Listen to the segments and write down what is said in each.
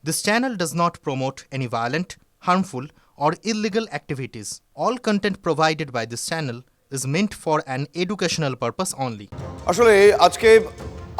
This channel does not promote any violent, harmful, or illegal activities. All content provided by this channel is meant for an educational purpose only. আসলে আজকে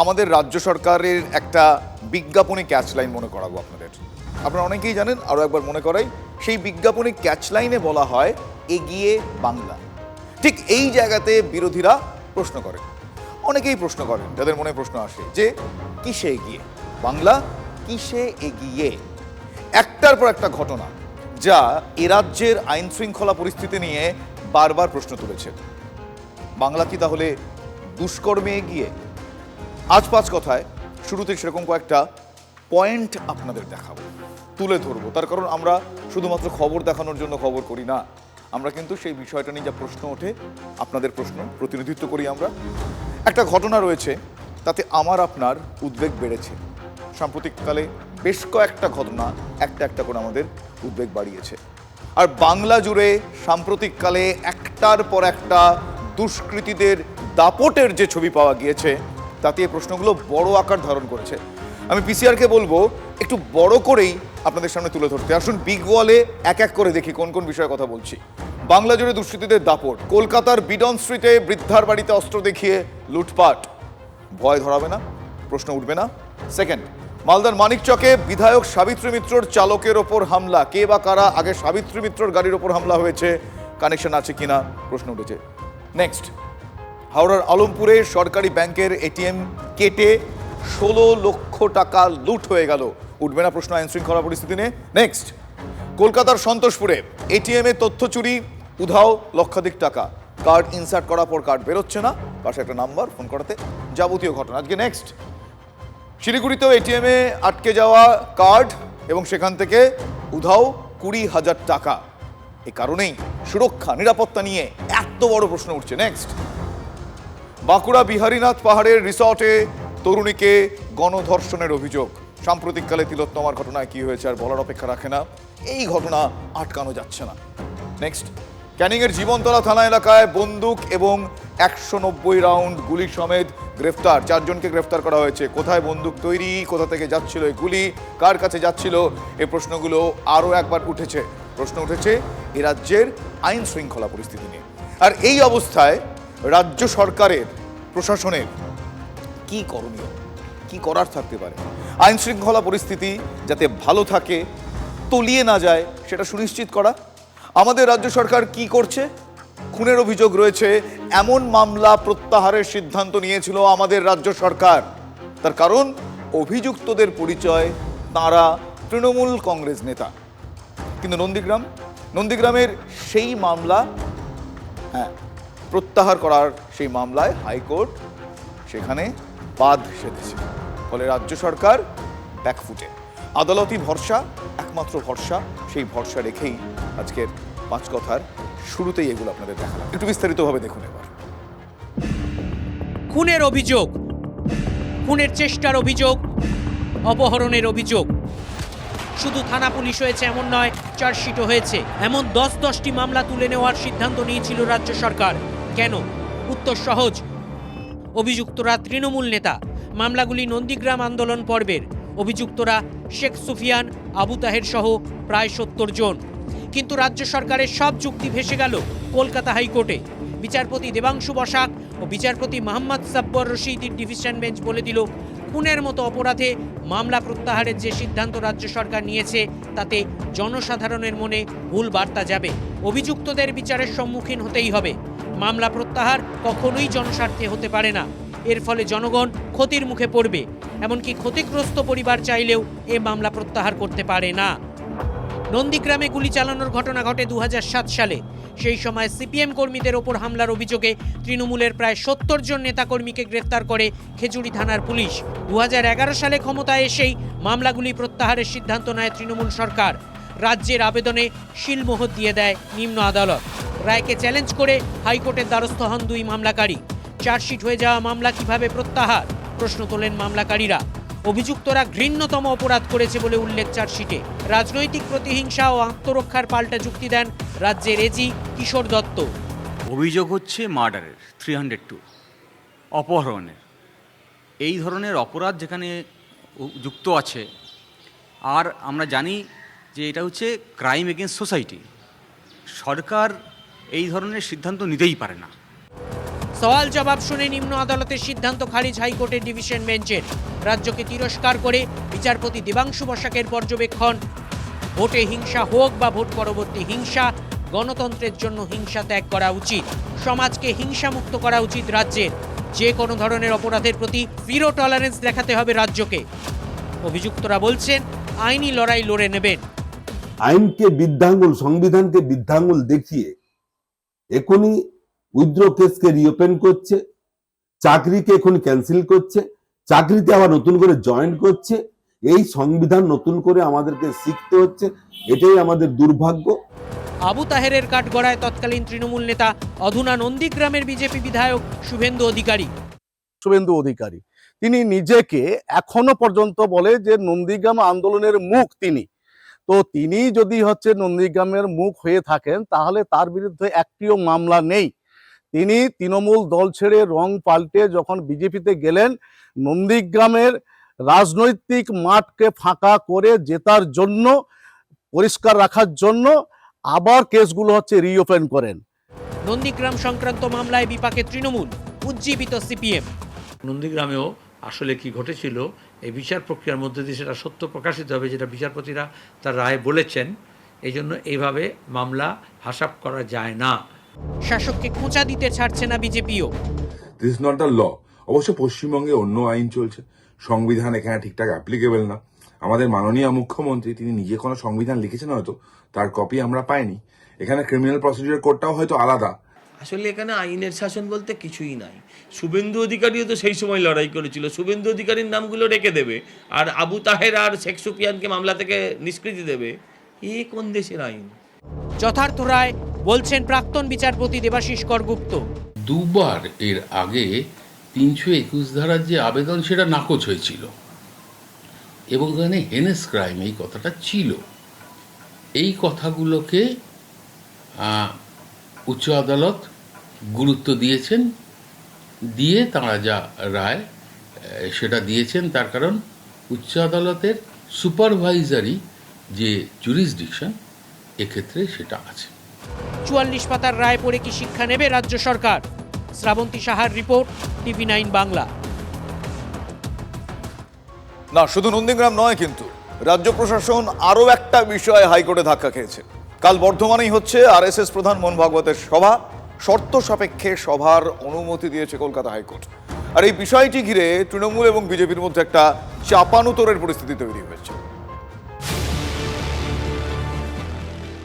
আমাদের রাজ্য সরকারের একটা বিজ্ঞাপনী catchline মনে করাবো আপনাদের। আপনারা অনেকেই জানেন, আরও একবার মনে করাই, সেই বিজ্ঞাপনী ক্যাচলাইনে বলা হয় এগিয়ে বাংলা। ঠিক এই জায়গাতে বিরোধীরা প্রশ্ন করেন, অনেকেই প্রশ্ন করেন, যাদের মনে প্রশ্ন আসে যে কিসে এগিয়ে বাংলা, কিসে এগিয়ে। একটার পর একটা ঘটনা যা এ রাজ্যের আইন শৃঙ্খলা পরিস্থিতি নিয়ে বারবার প্রশ্ন তুলেছে। বাংলা কি তাহলে দুষ্কর্মে এগিয়ে? আজ পাঁচ কথায় শুরুতে সেরকম কয়েকটা পয়েন্ট আপনাদের দেখাবো, তুলে ধরবো। তার কারণ আমরা শুধুমাত্র খবর দেখানোর জন্য খবর করি না, আমরা কিন্তু সেই বিষয়টা নিয়ে যা প্রশ্ন ওঠে, আপনাদের প্রশ্ন প্রতিনিধিত্ব করি আমরা। একটা ঘটনা রয়েছে, তাতে আমার আপনার উদ্বেগ বেড়েছে। সাম্প্রতিককালে বেশ কয়েকটা ঘটনা একটা একটা করে আমাদের উদ্বেগ বাড়িয়েছে। আর বাংলা জুড়ে সাম্প্রতিককালে একটার পর একটা দুষ্কৃতীদের দাপটের যে ছবি পাওয়া গিয়েছে, তাতে এই প্রশ্নগুলো বড় আকার ধারণ করেছে। আমি পিসিআরকে বলবো একটু বড় করেই আপনাদের সামনে তুলে ধরতে। আসুন বিগ ওয়ালে এক এক করে দেখি কোন কোন বিষয়ে কথা বলছি। বাংলা জুড়ে দুষ্কৃতীদের দাপট। কলকাতার বিডন স্ট্রিটে বৃদ্ধার বাড়িতে অস্ত্র দেখিয়ে লুটপাট। ভয় ধরাবে না? প্রশ্ন উঠবে না? সেকেন্ড, মালদার মানিকচকে বিধায়ক সাবিত্রী মিত্রর চালকের ওপর হামলা। কে বা কারা? আগে সাবিত্রী মিত্রর গাড়ির ওপর হামলা হয়েছে, কানেকশন আছে কিনা প্রশ্ন উঠেছে। নেক্সট, হাওড়ার আলমপুরে সরকারি ব্যাংকের এটিএম কেটে 16 লক্ষ টাকা লুট হয়ে গেল। উঠবে না প্রশ্ন আইন শৃঙ্খলা পরিস্থিতি নিয়ে? নেক্সট, কলকাতার সন্তোষপুরে এটিএম এ তথ্য চুরি, উধাও লক্ষাধিক টাকা। কার্ড ইনসার্ট করার পর কার্ড বেরোচ্ছে না, পাশে একটা নাম্বার, ফোন করাতে যাবতীয় ঘটনা। আজকে নেক্সট, শিলিগুড়িতেও এটিএম এ আটকে যাওয়া কার্ড এবং সেখান থেকে উধাও 20,000 টাকা। এ কারণেই সুরক্ষা নিরাপত্তা নিয়ে এত বড় প্রশ্ন উঠছে। নেক্সট, বাঁকুড়া বিহারীনাথ পাহাড়ের রিসর্টে তরুণীকে গণধর্ষণের অভিযোগ। সাম্প্রতিককালে তিলোত্তমার ঘটনায় কি হয়েছে আর বলার অপেক্ষা রাখে না, এই ঘটনা আটকানো যাচ্ছে না। নেক্সট, ক্যানিংয়ের জীবনতলা থানা এলাকায় বন্দুক এবং 190 রাউন্ড গুলি সমেত গ্রেফতার। 4 জনকে গ্রেফতার করা হয়েছে। কোথায় বন্দুক তৈরি, কোথা থেকে যাচ্ছিল এই গুলি, কার কাছে যাচ্ছিল, এই প্রশ্নগুলো আরও একবার উঠেছে। প্রশ্ন উঠেছে এ রাজ্যের আইন শৃঙ্খলা পরিস্থিতি নিয়ে। আর এই অবস্থায় রাজ্য সরকারের, প্রশাসনের কি করণীয়, কি করার থাকতে পারে আইন শৃঙ্খলা পরিস্থিতি যাতে ভালো থাকে, তলিয়ে না যায়, সেটা সুনিশ্চিত করা। আমাদের রাজ্য সরকার কি করছে? খুনের অভিযোগ রয়েছে এমন মামলা প্রত্যাহারের সিদ্ধান্ত নিয়েছিল আমাদের রাজ্য সরকার। তার কারণ অভিযুক্তদের পরিচয় তাঁরা তৃণমূল কংগ্রেস নেতা। কিন্তু নন্দীগ্রামের সেই মামলা, প্রত্যাহার করার সেই মামলায় হাইকোর্ট সেখানে বাদ সেধেছে। ফলে রাজ্য সরকার ব্যাকফুটে। আদালতি ভরসা একমাত্র ভরসা, সেই ভরসা রেখেই আজকের পাঁচ কথার শুরুতেই এগুলো আপনাদের দেখালাম। একটু বিস্তারিতভাবে দেখুন এবার। খুনের অভিযোগ, খুনের চেষ্টার অভিযোগ, অপহরণের অভিযোগ। শুধু থানা পুলিশ হয়েছে এমন নয়, চার্জশিটও হয়েছে। এমন 10টি মামলা তুলে নেওয়ার সিদ্ধান্ত নিয়েছিল রাজ্য সরকার। কেন? উত্তর সহজ, অভিযুক্তরা তৃণমূল নেতা। মামলাগুলি নন্দীগ্রাম আন্দোলন পর্বের। অভিযুক্তরা শেখ সুফিয়ান, আবু তাহের সহ প্রায় 70 জন। কিন্তু রাজ্য সরকারের সব যুক্তি ভেসে গেল কলকাতা হাইকোর্টে। বিচারপতি দেবাংশু বসাক ও বিচারপতি মোহাম্মদ সাব্বর রশিদের ডিভিশন বেঞ্চ বলে দিল, খুনের মতো অপরাধে মামলা প্রত্যাহারের যে সিদ্ধান্ত রাজ্য সরকার নিয়েছে, তাতে জনসাধারণের মনে ভুল বার্তা যাবে। অভিযুক্তদের বিচারের সম্মুখীন হতেই হবে। মামলা প্রত্যাহার কখনোই জনস্বার্থে হতে পারে না। এর ফলে জনগণ ক্ষতির মুখে পড়বে। এমনকি ক্ষতিগ্রস্ত পরিবার চাইলেও এ মামলা প্রত্যাহার করতে পারে না। নন্দীগ্রামে গুলি চালানোর ঘটনা ঘটে 2007 সালে। সেই সময় সিপিএম কর্মীদের ওপর হামলার অভিযোগে তৃণমূলের প্রায় 70 জন নেতাকর্মীকে গ্রেফতার করে খেজুরি থানার পুলিশ। 2011 সালে ক্ষমতায় এসেই মামলাগুলি প্রত্যাহারের সিদ্ধান্ত নেয় তৃণমূল সরকার। রাজ্যের আবেদনে শিলমোহর দিয়ে দেয় নিম্ন আদালত। রায়কে চ্যালেঞ্জ করে হাইকোর্টের দ্বারস্থ হন 2 মামলাকারী। চার্জশিট হয়ে যাওয়া মামলা কিভাবে প্রত্যাহার, প্রশ্ন তোলেন মামলাকারীরা। অভিযুক্তরা ঘৃণ্যতম অপরাধ করেছে বলে উল্লেখ চার্জশিটে। রাজনৈতিক প্রতিহিংসা ও আত্মরক্ষার পাল্টা যুক্তি দেন রাজ্যের এজি কিশোর দত্ত। অভিযোগ হচ্ছে মার্ডারের, 302 অপহরণের। এই ধরনের অপরাধ যেখানে যুক্ত আছে, আর আমরা জানি যে এটা হচ্ছে ক্রাইম এগেনস্ট সোসাইটি। সরকার এই ধরনের সিদ্ধান্ত নিতেই পারে না। সওয়াল জবাব শুনে নিম্ন আদালতের সিদ্ধান্ত খারিজ হাইকোর্টের ডিভিশন বেঞ্চের। রাজ্যকে তিরস্কার করে বিচারপতি দেবাংশু বসাকের পর্যবেক্ষণ, ভোটে হিংসা হোক বা ভোট পরবর্তী হিংসা, গণতন্ত্রের জন্য হিংসা ত্যাগ করা উচিত। সমাজকে হিংসামুক্ত করা উচিত রাজ্যের। যে কোনো ধরনের অপরাধের প্রতি জিরো টলারেন্স দেখাতে হবে রাজ্যকে। অভিযুক্তরা বলছেন আইনি লড়াই লড়ে নেবেন। আইনকে বৃদ্ধাঙ্গুল, সংবিধানকে বৃদ্ধাঙ্গুল দেখিয়ে এখনই উইথড্র কেসকে রিওপেন করছে, চাকরিকে এখন ক্যান্সেল করছে, চাকরিতে আবার নতুন করে জয়েন করছে। এই সংবিধান নতুন করে আমাদেরকে শিখতে হচ্ছে, এটাই আমাদের দুর্ভাগ্য। আবু তাহেরের কাঠগড়ায় তৎকালীন তৃণমূল নেতা অধুনা নন্দীগ্রামের বিজেপি বিধায়ক শুভেন্দু অধিকারী তিনি নিজেকে এখনো পর্যন্ত বলে যে নন্দীগ্রাম আন্দোলনের মুখ তিনি। তো তিনি যদি নন্দীগ্রামের মুখ হয়ে থাকেন তাহলে তার বিরুদ্ধে একটিও মামলা নেই। তিনি তৃণমূল দল ছেড়ে রং পাল্টে যখন বিজেপিতে গেলেন, নন্দীগ্রামের রাজনৈতিক মাঠকে ফাঁকা করে জেতার জন্য, পরিষ্কার রাখার জন্য আবার কেসগুলো রিওপেন করেন। নন্দীগ্রাম সংক্রান্ত মামলায় বিপাকে তৃণমূল, উজ্জীবিত সিপিএম। নন্দীগ্রামেও আসলে কি ঘটেছিল এই বিচার প্রক্রিয়ার মধ্যে দিয়ে সেটা সত্য প্রকাশিত হবে, যেটা বিচারপতিরা তার রায়ে বলেছেন। এই জন্য এইভাবে মামলা হাসাব করা যায় না। শাসককে খোঁচা দিতে ছাড়ছে না বিজেপিও। দিস ইজ নট আ ল। অবশ্য পশ্চিমবঙ্গে অন্য আইন চলছে, সংবিধান এখানে ঠিকঠাক অ্যাপ্লিকেবল না। আমাদের মাননীয় মুখ্যমন্ত্রী তিনি নিজে কোনো সংবিধান লিখেছেন, হয়তো তার কপি আমরা পাইনি। এখানে ক্রিমিনাল প্রসিডিউর কোডটাও হয়তো আলাদা। আসলে এখানে আইনের শাসন বলতে কিছুই নাই। শুভেন্দু অধিকারীও তো সেই সময় লড়াই করেছিল, শুভেন্দু অধিকারীর নামগুলো রেখে দেবে আর আবু তাহের আর শেখ সুফিয়ানকে মামলা থেকে নিষ্কৃতি দেবে। এ কোন দেশের আইন? যথার্থ রায় বলছেন প্রাক্তন বিচারপতি দেবাশিস করগুপ্ত। দুবার এর আগে 321 ধারার যে আবেদন সেটা নাকচ হয়েছিল এবং এখানে হেনেস ক্রাইম এই কথাটা ছিল। এই কথাগুলোকে উচ্চ আদালত গুরুত্ব দিয়েছেন, দিয়ে তাঁরা যা রায় সেটা দিয়েছেন। তার কারণ উচ্চ আদালতের সুপারভাইজারি যে জুরিসডিকশন এক্ষেত্রে সেটা আছে। 44 পাতার রায় পড়ে কি শিক্ষা নেবে রাজ্য সরকার? শ্রাবন্তী সাহার রিপোর্ট, TV9 বাংলা। না, শুধু নন্দীগ্রাম নয়, কিন্তু রাজ্য প্রশাসন আরো একটা বিষয়ে হাইকোর্টে ধাক্কা খেয়েছে। কাল বর্ধমানেই হচ্ছে RSS প্রধান মোহন ভাগবতের সভা। শর্ত সাপেক্ষে সভার অনুমতি দিয়েছে কলকাতা হাইকোর্ট। আর এই বিষয়টি ঘিরে তৃণমূল এবং বিজেপির মধ্যে একটা চাপানুতরের পরিস্থিতি তৈরি হয়েছে।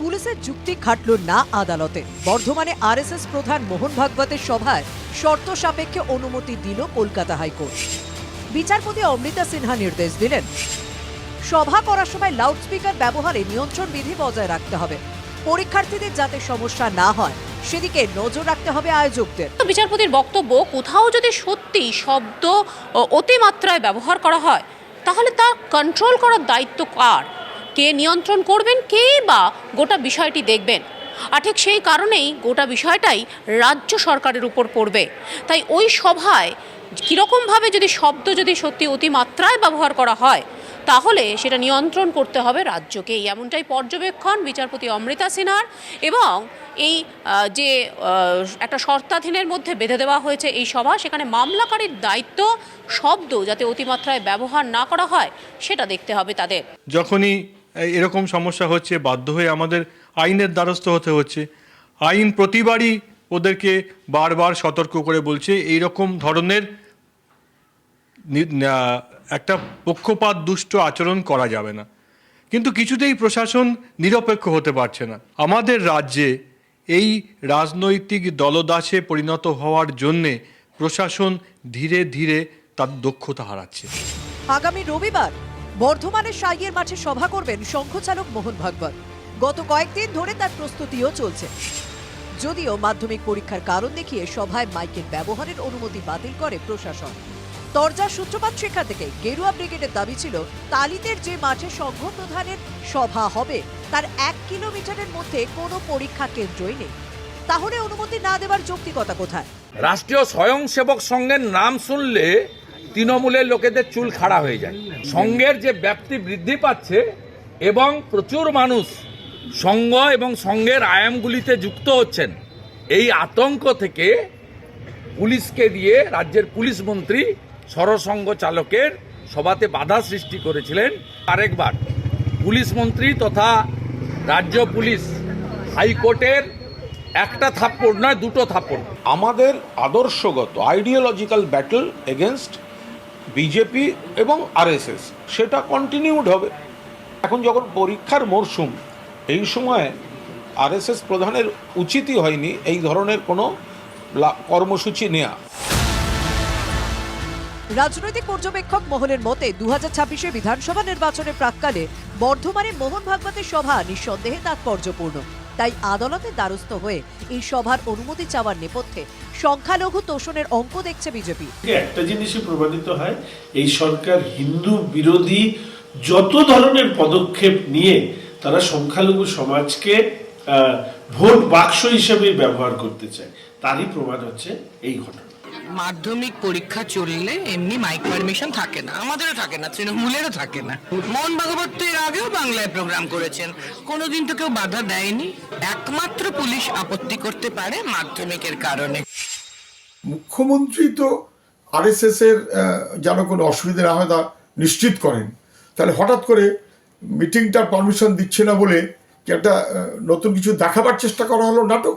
পুলিশের যুক্তি খাটল না আদালতে। বর্ধমানে RSS প্রধান মোহন ভাগবতের সভায় শর্ত সাপেক্ষে অনুমতি দিল কলকাতা হাইকোর্ট। বিচারপতি অমৃতা সিনহা নির্দেশ দিলেন, সভা করার সময় লাউডস্পিকার ব্যবহারে নিয়ন্ত্রণ বিধি বজায় রাখতে হবে। পরীক্ষার্থীদের যাতে সমস্যা না হয় সেদিকে নজর রাখতে হবে আয়োজকদের। বিচারপতির বক্তব্য, কোথাও যদি সত্যি শব্দ অতিমাত্রায় ব্যবহার করা হয় তাহলে তা কন্ট্রোল করার দায়িত্ব কার? কে নিয়ন্ত্রণ করবেন, কে বা গোটা বিষয়টি দেখবেন? আর ঠিক সেই কারণেই গোটা বিষয়টাই রাজ্য সরকারের উপর পড়বে। তাই ওই সভায় কীরকমভাবে যদি শব্দ যদি সত্যি অতিমাত্রায় ব্যবহার করা হয় তাহলে সেটা নিয়ন্ত্রণ করতে হবে রাজ্যকে। এমনটাই পর্যবেক্ষণ বিচারপতি অমৃতা সিনহার। এবং এই যে একটা শর্তাধীনের মধ্যে বেঁধে দেওয়া হয়েছে এই সভা, সেখানে মামলাকারীর দায়িত্ব শব্দ যাতে অতিমাত্রায় ব্যবহার না করা হয় সেটা দেখতে হবে তাদের। যখনই এরকম সমস্যা হচ্ছে বাধ্য হয়ে আমাদের আইনের দ্বারস্থ হতে হচ্ছে। আইন প্রতিবারই ওদেরকে বারবার সতর্ক করে বলছে এই রকম ধরনের একটা পক্ষপাত দুষ্ট আচরণ করা যাবে না, কিন্তু কিছুতেই প্রশাসন নিরপেক্ষ হতে পারছে না। আমাদের রাজ্যে এই রাজনৈতিক দলদাসে পরিণত হওয়ার জন্যে প্রশাসন ধীরে ধীরে তার দক্ষতা হারাচ্ছে। আগামী রবিবার বর্ধমানের সাইয়ের মাঠে সভা করবেন শঙ্খচালক মোহন ভাগবত। গত কয়েকদিন ধরে তার প্রস্তুতিও চলছে। যদিও মাধ্যমিক পরীক্ষার কারণ দেখিয়ে সভায় মাইকের ব্যবহারের অনুমতি বাতিল করে প্রশাসন। তরজার সূত্রপাত সেখান থেকে। গেরুয়া ব্রিগেডের দাবি ছিল তালিতের যে মাঠে সংঘ প্রধানের সভা হবে তার 1 কিলোমিটারের মধ্যে কোনো পরীক্ষা কেন্দ্রই নেই। তাহলে অনুমতি না দেওয়ার যৌক্তিকতা কোথায়? রাষ্ট্রীয় স্বয়ংসেবক সংঘের নাম শুনলে তৃণমূলের লোকেদের চুল খাড়া হয়ে যায়। সংঘের যে ব্যাপ্তি বৃদ্ধি পাচ্ছে এবং প্রচুর মানুষ সংঘ এবং সংঘের আয়ামগুলিতে যুক্ত হচ্ছেন, এই আতঙ্ক থেকে পুলিশকে দিয়ে রাজ্যের পুলিশ মন্ত্রী সরসংঘ চালকের সভাতে বাধা সৃষ্টি করেছিলেন। আরেকবার পুলিশ মন্ত্রী তথা রাজ্য পুলিশ হাইকোর্টের একটা থাপ্পড় নয়, দুটো থাপ্পড়। আমাদের আদর্শগত আইডিওলজিক্যাল ব্যাটল এগেনস্ট বিজেপি এবং আরএসএস সেটা কন্টিনিউড হবে। এখন যখন পরীক্ষার মরশুম, এই সময় আরএসএস প্রধানের উচিতই হয়নি এই ধরনের কোনো কর্মসূচি নেওয়া। রাজনৈতিক পর্যবেক্ষক মহলের মতে 2026 বিধানসভা নির্বাচনের প্রাক্কালে বর্ধমানে মোহন ভাগবতের সভা নিঃসন্দেহে তাৎপর্যপূর্ণ। তাই আদালতের দ্বারস্থ হয়ে এই সভার অনুমতি চাওয়ার নেপথ্যে সংখ্যালঘু তোষণের অঙ্ক দেখছে বিজেপি। একটা জিনিসই প্রমাণিত হয়, এই সরকার হিন্দু বিরোধী যত ধরনের পদক্ষেপ নিয়ে তারা সংখ্যালঘু সমাজকে ভোট বাক্স হিসেবে ব্যবহার করতে চায়, তারই প্রমাণ হচ্ছে এই ঘটনা। মাধ্যমিক পরীক্ষা চললে এমনি মাইক পারমিশন থাকে না, আমাদেরও থাকে না, তৃণমূলেরও থাকে না। মোহন ভাগবত তো এর আগেও বাংলায় প্রোগ্রাম করেছেন, কোনোদিন তো কেউ বাধা দেয়নি। একমাত্র পুলিশ আপত্তি করতে পারে মাধ্যমিকের কারণে। মুখ্যমন্ত্রী তো আরএসএস এর যেন কোনো অসুবিধা না হয় তা নিশ্চিত করেন, তাহলে হঠাৎ করে মিটিংটার পারমিশন দিচ্ছে না বলে কি একটা নতুন কিছু দেখাবার চেষ্টা করা হলো নাটক।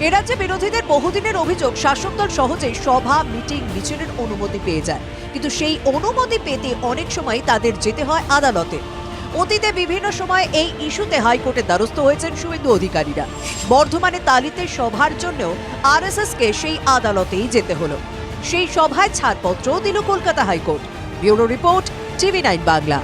এ রাজ্যে বিরোধীদের বহুদিনের অভিযোগ শাসক দল সহজেই সভা, মিটিং, মিছিলের অনুমতি পেয়ে যায়, কিন্তু সেই অনুমতি পেতে অনেক সময় তাদের যেতে হয় আদালতে। অতীতে বিভিন্ন সময় এই ইস্যুতে হাইকোর্টের দ্বারস্থ হয়েছেন শুভেন্দু অধিকারীরা। বর্ধমানে তালিতে সভার জন্যও আরএসএসকে সেই আদালতেই যেতে হলো। সেই সভায় ছাড়পত্রও দিল Kolkata high court. Bureau report, TV9 Bangla.